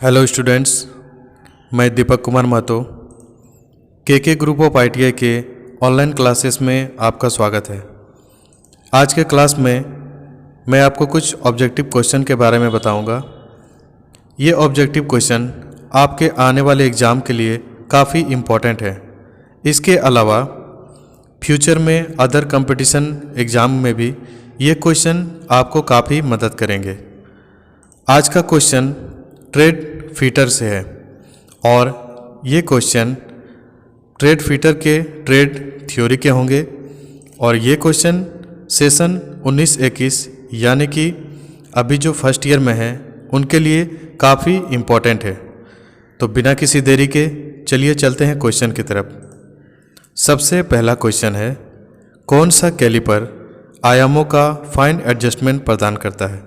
Hello students, मैं दीपक कुमार महतो के group of ITI के ऑनलाइन क्लासेस में आपका स्वागत है। आज के क्लास में मैं आपको कुछ ऑब्जेक्टिव क्वेश्चन के बारे में बताऊंगा। ये ऑब्जेक्टिव क्वेश्चन आपके आने वाले एग्ज़ाम के लिए काफ़ी इम्पोर्टेंट है। इसके अलावा फ्यूचर में अदर कंपटीशन एग्ज़ाम में भी ये क्वेश्चन आपको काफ़ी मदद करेंगे। आज का क्वेश्चन ट्रेड फीटर से है और ये क्वेश्चन ट्रेड फीटर के ट्रेड थ्योरी के होंगे और ये क्वेश्चन सेशन 19-21 यानी कि अभी जो फर्स्ट ईयर में है उनके लिए काफ़ी इम्पोर्टेंट है। तो बिना किसी देरी के चलिए चलते हैं क्वेश्चन की तरफ। सबसे पहला क्वेश्चन है, कौन सा कैलिपर आयामों का फाइन एडजस्टमेंट प्रदान करता है?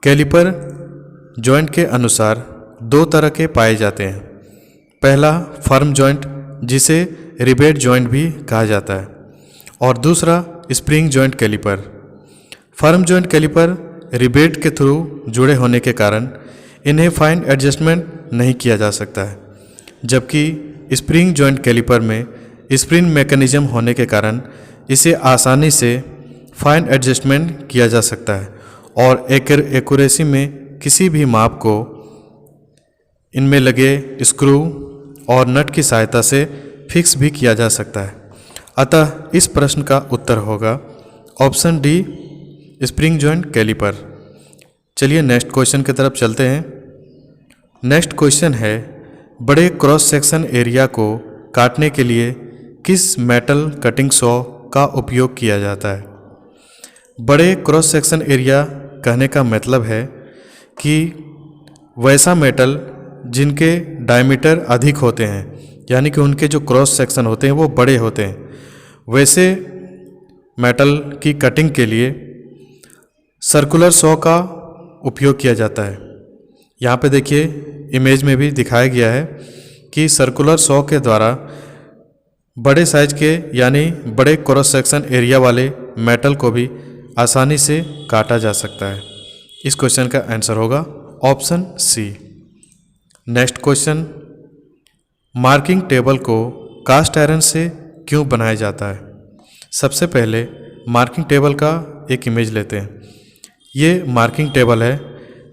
कैलिपर जॉइंट के अनुसार दो तरह के पाए जाते हैं। पहला फर्म जॉइंट, जिसे रिवेट जॉइंट भी कहा जाता है, और दूसरा spring joint caliper. Firm joint caliper rivet के थ्रू जुड़े होने के कारण इन्हें फाइन एडजस्टमेंट नहीं किया जा सकता है, जबकि स्प्रिंग जॉइंट कैलिपर में स्प्रिंग मैकेनिज्म होने के कारण इसे आसानी से फाइन एडजस्टमेंट किया जा सकता है और एक्यूरेसी में किसी भी माप को इनमें लगे स्क्रू और नट की सहायता से फिक्स भी किया जा सकता है। अतः इस प्रश्न का उत्तर होगा option D, spring joint caliper. चलिए नेक्स्ट क्वेश्चन की तरफ चलते हैं। नेक्स्ट क्वेश्चन है, बड़े क्रॉस सेक्शन एरिया को काटने के लिए किस मेटल कटिंग सॉ का उपयोग किया जाता है? बड़े क्रॉस सेक्शन एरिया कहने का मतलब है कि वैसा मेटल जिनके डायमीटर अधिक होते हैं, यानी कि उनके जो क्रॉस सेक्शन होते हैं वो बड़े होते हैं, वैसे मेटल की कटिंग के लिए सर्कुलर सॉ का उपयोग किया जाता है। यहाँ पे देखिए इमेज में भी दिखाया गया है कि सर्कुलर सॉ के द्वारा बड़े साइज के यानी बड़े क्रॉस सेक्शन एरिया वाले मेटल को भी आसानी से काटा जा सकता है। इस क्वेश्चन का आंसर होगा option C. Next question, marking table को कास्ट आयरन से क्यों बनाया जाता है? सबसे पहले मार्किंग टेबल का एक इमेज लेते हैं। ये मार्किंग टेबल है।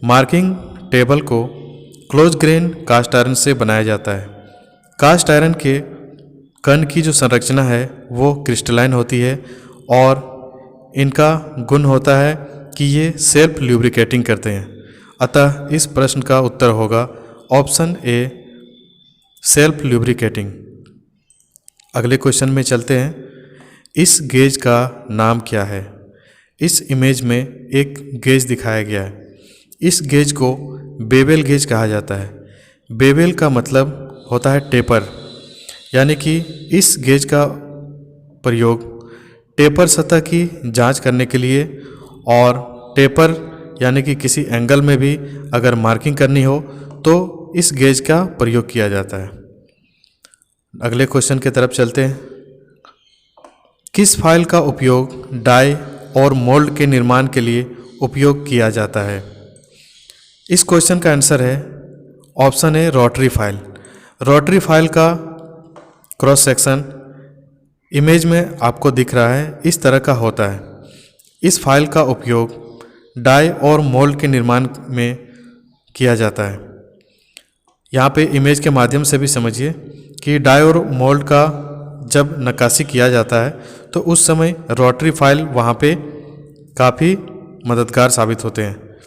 मार्किंग टेबल को क्लोज ग्रेन कास्ट आयरन से बनाया जाता है। कास्ट आयरन के कण की जो संरचना है वो क्रिस्टलाइन होती है और इनका गुण होता है कि ये सेल्फ ल्यूब्रिकेटिंग करते हैं। अतः इस प्रश्न का उत्तर होगा ऑप्शन ए, सेल्फ ल्यूब्रिकेटिंग। अगले क्वेश्चन में चलते हैं। इस गेज का नाम क्या है? इस इमेज में एक गेज दिखाया गया है। इस गेज को बेवेल गेज कहा जाता है। बेवेल का मतलब होता है टेपर, यानी कि इस गेज का प्रयोग टेपर सतह की जांच करने के लिए और टेपर यानी कि किसी एंगल में भी अगर मार्किंग करनी हो तो इस गेज का प्रयोग किया जाता है। अगले क्वेश्चन की तरफ चलते हैं। किस फाइल का उपयोग डाई और मोल्ड के निर्माण के लिए उपयोग किया जाता है? इस क्वेश्चन का आंसर है option A, rotary file. Rotary file का क्रॉस सेक्शन इमेज में आपको दिख रहा है, इस तरह का होता है। इस फाइल का उपयोग डाई और मोल्ड के निर्माण में किया जाता है। यहाँ पे इमेज के माध्यम से भी समझिए कि डाई और मोल्ड का जब नक्काशी किया जाता है तो उस समय रोटरी फाइल वहाँ पे काफ़ी मददगार साबित होते हैं।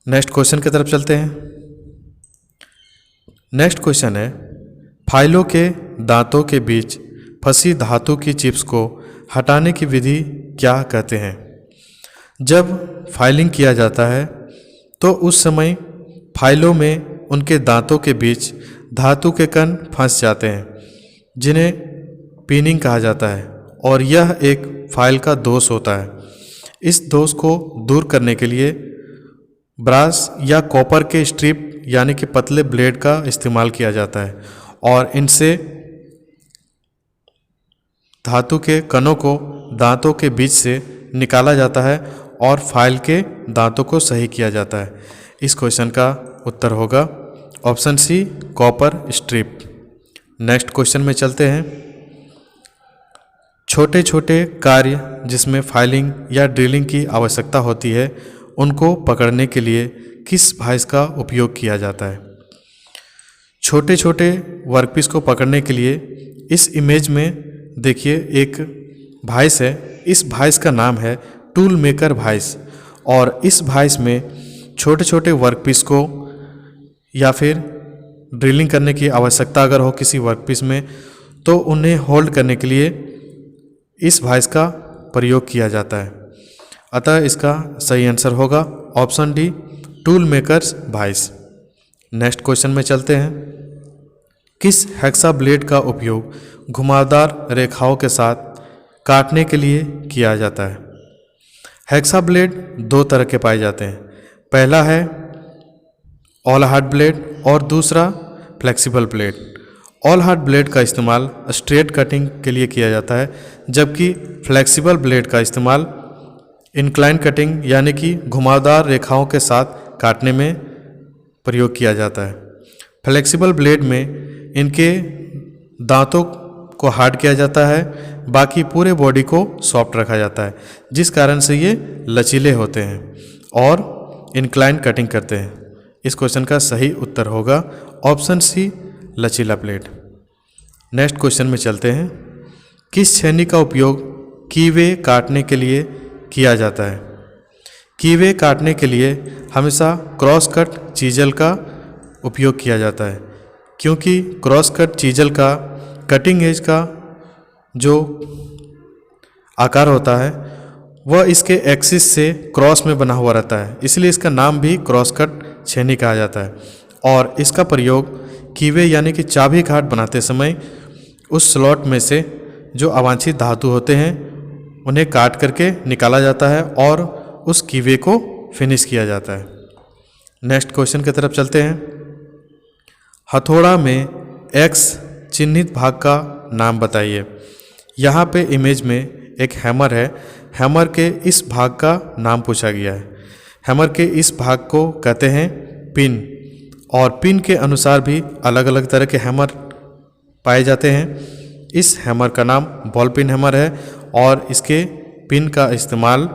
नेक्स्ट क्वेश्चन की तरफ चलते हैं। नेक्स्ट क्वेश्चन है, फाइलों के दांतों के बीच फंसी धातु की चिप्स को हटाने की विधि क्या कहते हैं? जब फाइलिंग किया जाता है तो उस समय फाइलों में उनके दांतों के बीच धातु के कण फंस जाते हैं, जिन्हें पिनिंग कहा जाता है, और यह एक फाइल का दोष होता है। इस दोष को दूर करने के लिए ब्रास या कॉपर के स्ट्रिप यानी कि पतले ब्लेड का इस्तेमाल किया जाता है और इनसे धातु के कणों को दांतों के बीच से निकाला जाता है और फाइल के दांतों को सही किया जाता है। इस क्वेश्चन का उत्तर होगा option C copper strip. Next question में चलते हैं। छोटे छोटे कार्य जिसमें फाइलिंग या ड्रिलिंग की आवश्यकता होती है उनको पकड़ने के लिए किस वाइस का उपयोग किया जाता है? छोटे छोटे वर्कपीस को पकड़ने के लिए इस इमेज में देखिए एक वाइस है। इस वाइस का नाम है टूल मेकर वाइस, और इस वाइस में छोटे छोटे वर्कपीस को या फिर ड्रिलिंग करने की आवश्यकता अगर हो किसी वर्कपीस में तो उन्हें होल्ड करने के लिए इस वाइस का प्रयोग किया जाता है। अतः इसका सही आंसर होगा option D tool makers vice. Next question में चलते हैं। किस हेक्सा ब्लेड का उपयोग घुमावदार रेखाओं के साथ काटने के लिए किया जाता है? हेक्सा ब्लेड दो तरह के पाए जाते हैं। पहला है ऑल हार्ड ब्लेड और दूसरा flexible blade. All hard blade का इस्तेमाल स्ट्रेट कटिंग के लिए किया जाता है, जबकि फ्लेक्सिबल ब्लेड का इस्तेमाल इंक्लाइन कटिंग यानी कि घुमावदार रेखाओं के साथ काटने में प्रयोग किया जाता है। फ्लेक्सिबल ब्लेड में इनके दांतों को हार्ड किया जाता है, बाकी पूरे बॉडी को सॉफ्ट रखा जाता है, जिस कारण से ये लचीले होते हैं और इंक्लाइन कटिंग करते हैं। इस क्वेश्चन का सही उत्तर होगा ऑप्शन सी लचीला ब्लेड। नेक्स्ट क्वेश्चन में चलते हैं। किस छेनी का उपयोग कीवे काटने के लिए किया जाता है? कीवे काटने के लिए हमेशा क्रॉस कट चीजल का उपयोग किया जाता है, क्योंकि क्रॉस कट चीजल का कटिंग एज का जो आकार होता है वह इसके एक्सिस से क्रॉस में बना हुआ रहता है, इसलिए इसका नाम भी क्रॉस कट छेनी कहा जाता है। और इसका प्रयोग कीवे यानी कि चाबी घाट बनाते समय उस स्लॉट में से जो अवांछित धातु होते हैं उन्हें काट करके निकाला जाता है और उस कीवे को फिनिश किया जाता है। नेक्स्ट क्वेश्चन की तरफ चलते हैं। हथौड़ा में एक्स चिन्हित भाग का नाम बताइए। यहाँ पे इमेज में एक हैमर है। हैमर के इस भाग का नाम पूछा गया है। हैमर के इस भाग को कहते हैं पिन, और पिन के अनुसार भी अलग अलग तरह के हैमर पाए जाते हैं। इस हैमर का नाम बॉल पिन हैमर है, और इसके पिन का इस्तेमाल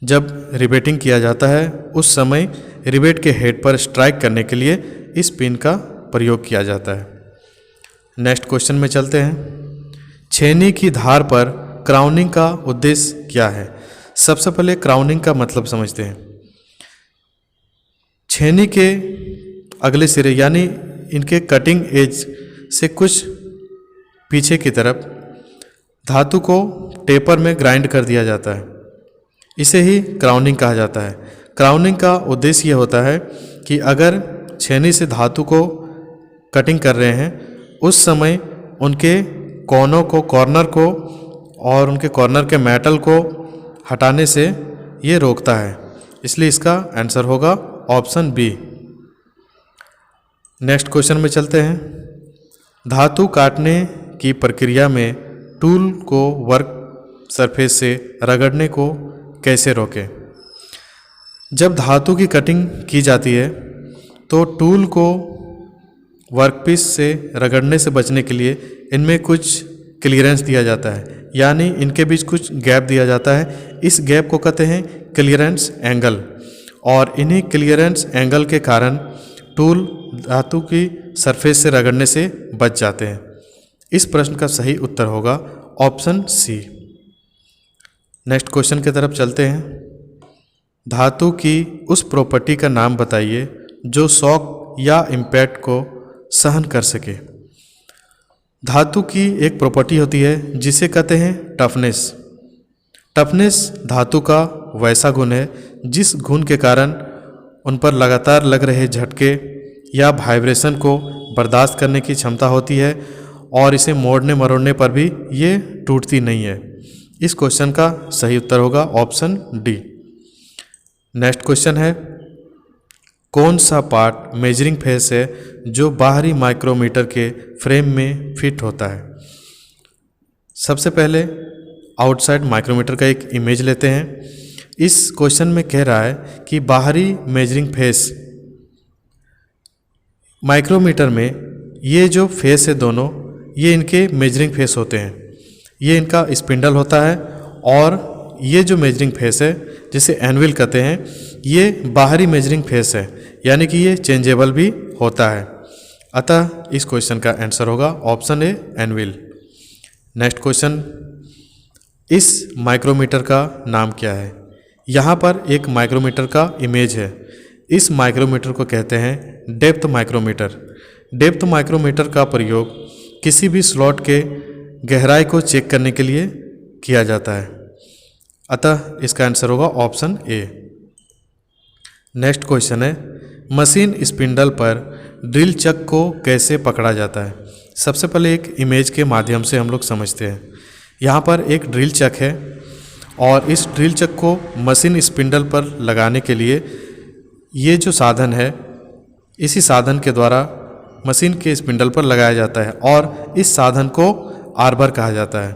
जब रिवेटिंग किया जाता है उस समय रिवेट के हेड पर स्ट्राइक करने के लिए इस पिन का प्रयोग किया जाता है। नेक्स्ट क्वेश्चन में चलते हैं। छेनी की धार पर क्राउनिंग का उद्देश्य क्या है? सबसे पहले क्राउनिंग का मतलब समझते हैं। छेनी के अगले सिरे यानी इनके कटिंग एज से कुछ पीछे की तरफ धातु को टेपर में ग्राइंड कर दिया जाता है, इसे ही क्राउनिंग कहा जाता है। क्राउनिंग का उद्देश्य यह होता है कि अगर छेनी से धातु को कटिंग कर रहे हैं उस समय उनके कोनों को, कॉर्नर को और उनके कॉर्नर के मेटल को हटाने से ये रोकता है, इसलिए इसका आंसर होगा ऑप्शन बी। नेक्स्ट क्वेश्चन में चलते हैं। धातु काटने की प्रक्रिया में टूल को वर्क सरफेस से रगड़ने को कैसे रोकें? जब धातु की कटिंग की जाती है तो टूल को वर्कपीस से रगड़ने से बचने के लिए इनमें कुछ क्लियरेंस दिया जाता है, यानी इनके बीच कुछ गैप दिया जाता है। इस गैप को कहते हैं क्लियरेंस एंगल, और इन्हीं क्लियरेंस एंगल के कारण टूल धातु की सरफेस से रगड़ने से बच जाते हैं। इस प्रश्न का सही उत्तर होगा ऑप्शन सी। नेक्स्ट क्वेश्चन की तरफ चलते हैं। धातु की उस प्रॉपर्टी का नाम बताइए जो शॉक या इम्पैक्ट को सहन कर सके। धातु की एक प्रॉपर्टी होती है जिसे कहते हैं टफनेस। टफनेस धातु का वैसा गुण है जिस गुण के कारण उन पर लगातार लग रहे झटके या वाइब्रेशन को बर्दाश्त करने की क्षमता होती है, और इसे मोड़ने मरोड़ने पर भी ये टूटती नहीं है। इस क्वेश्चन का सही उत्तर होगा ऑप्शन डी। नेक्स्ट क्वेश्चन है। कौन सा पार्ट मेजरिंग फेस है जो बाहरी माइक्रोमीटर के फ्रेम में फिट होता है? सबसे पहले आउटसाइड माइक्रोमीटर का एक इमेज लेते हैं। इस क्वेश्चन में कह रहा है कि बाहरी मेजरिंग फेस माइक्रोमीटर में ये जो फेस है दोनों, ये इनके मेजरिंग फेस होते हैं। ये इनका स्पिंडल होता है और ये जो मेजरिंग फेस है जिसे एनविल कहते हैं, ये बाहरी मेजरिंग फेस है, यानी कि ये चेंजेबल भी होता है। अतः इस क्वेश्चन का आंसर होगा option A, anvil. Next question, इस माइक्रोमीटर का नाम क्या है? यहाँ पर एक माइक्रोमीटर का इमेज है। इस माइक्रोमीटर को कहते हैं डेप्थ माइक्रोमीटर। डेप्थ माइक्रोमीटर का प्रयोग किसी भी स्लॉट के गहराई को चेक करने के लिए किया जाता है। अतः इसका आंसर होगा ऑप्शन ए। नेक्स्ट क्वेश्चन है, मशीन स्पिंडल पर ड्रिल चक को कैसे पकड़ा जाता है? सबसे पहले एक इमेज के माध्यम से हम लोग समझते हैं। यहाँ पर एक ड्रिल चक है और इस ड्रिल चक को मशीन स्पिंडल पर लगाने के लिए ये जो साधन है, इसी साधन के द्वारा मशीन के स्पिंडल पर लगाया जाता है और इस साधन को आर्बर कहा जाता है।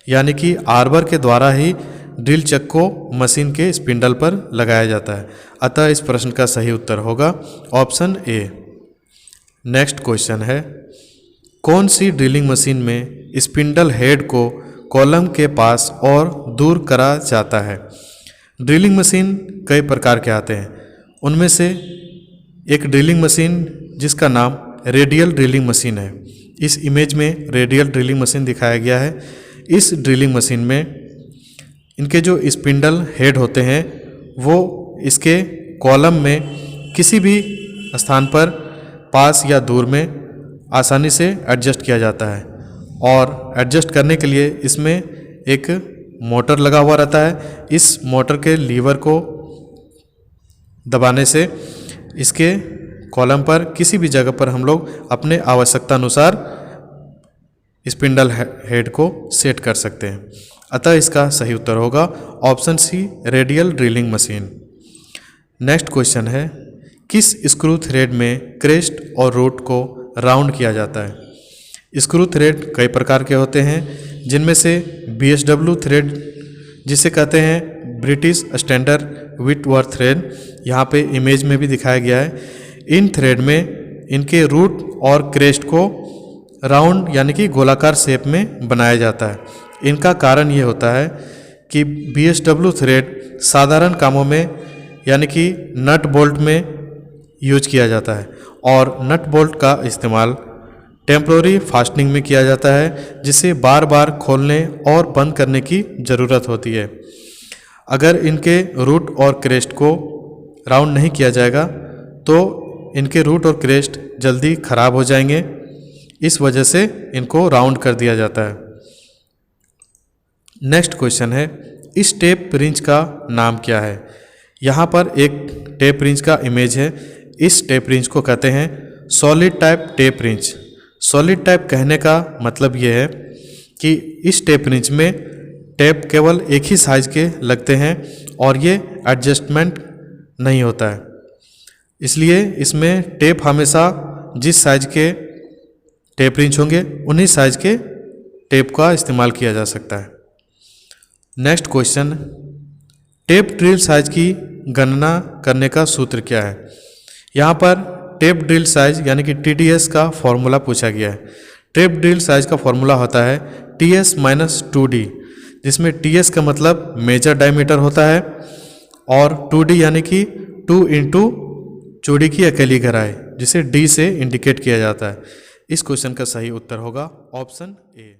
यानी कि आर्बर के द्वारा ही ड्रिल चक को मशीन के स्पिंडल पर लगाया जाता है। अतः इस प्रश्न का सही उत्तर होगा ऑप्शन ए। नेक्स्ट क्वेश्चन है, कौन सी ड्रिलिंग मशीन में स्पिंडल हेड को कॉलम के पास और दूर करा जाता है? ड्रिलिंग मशीन कई प्रकार के आते हैं, उनमें से एक ड्रिलिंग मशीन जिसका नाम रेडियल ड्रिलिंग मशीन है। इस इमेज में रेडियल ड्रिलिंग मशीन दिखाया गया है। इस ड्रिलिंग मशीन में इनके जो स्पिंडल हेड होते हैं वो इसके कॉलम में किसी भी स्थान पर पास या दूर में आसानी से एडजस्ट किया जाता है और एडजस्ट करने के लिए इसमें एक मोटर लगा हुआ रहता है। इस मोटर के लीवर को दबाने से इसके कॉलम पर किसी भी जगह पर हम लोग अपने आवश्यकता अनुसार स्पिंडल हेड को सेट कर सकते हैं। अतः इसका सही उत्तर होगा option C, radial drilling machine. Next question है, किस स्क्रू थ्रेड में क्रेस्ट और रूट को राउंड किया जाता है? स्क्रू थ्रेड कई प्रकार के होते हैं, जिनमें से BSW थ्रेड जिसे कहते हैं ब्रिटिश स्टैंडर्ड व्हिटवर्थ थ्रेड, यहाँ पे इमेज में भी दिखाया गया है। इन थ्रेड में इनके रूट और क्रेस्ट को राउंड यानी कि गोलाकार शेप में बनाया जाता है। इनका कारण ये होता है कि BSW थ्रेड साधारण कामों में यानी कि नट बोल्ट में यूज किया जाता है और नट बोल्ट का इस्तेमाल टेम्पररी फास्टनिंग में किया जाता है, जिसे बार बार खोलने और बंद करने की ज़रूरत होती है। अगर इनके रूट और क्रेस्ट को राउंड नहीं किया जाएगा तो इनके रूट और क्रेस्ट जल्दी ख़राब हो जाएंगे। इस वजह से इनको राउंड कर दिया जाता है। नेक्स्ट क्वेश्चन है, इस टेप रिंच का नाम क्या है? यहाँ पर एक टेप रिंच का इमेज है। इस टेप रिंच को कहते हैं solid type tape wrench. Solid type कहने का मतलब ये है कि इस टेप रिंच में टेप केवल एक ही साइज के लगते हैं और ये एडजस्टमेंट नहीं होता है, इसलिए इसमें टेप हमेशा जिस साइज के टेप रिंच होंगे उन्हीं साइज के टेप का इस्तेमाल किया जा सकता है। Next question, tape drill size की गणना करने का सूत्र क्या है? यहाँ पर टेप ड्रिल साइज यानी कि TDS का फॉर्मूला पूछा गया है। टेप ड्रिल साइज का फॉर्मूला होता है TS - 2D, जिसमें TS का मतलब मेजर डायमीटर होता है और 2D यानी कि 2 × चौड़ी की अकेली गहराई, जिसे D से इंडिकेट किया जाता है। इस क्वेश्चन का सही उत्तर होगा ऑप्शन ए।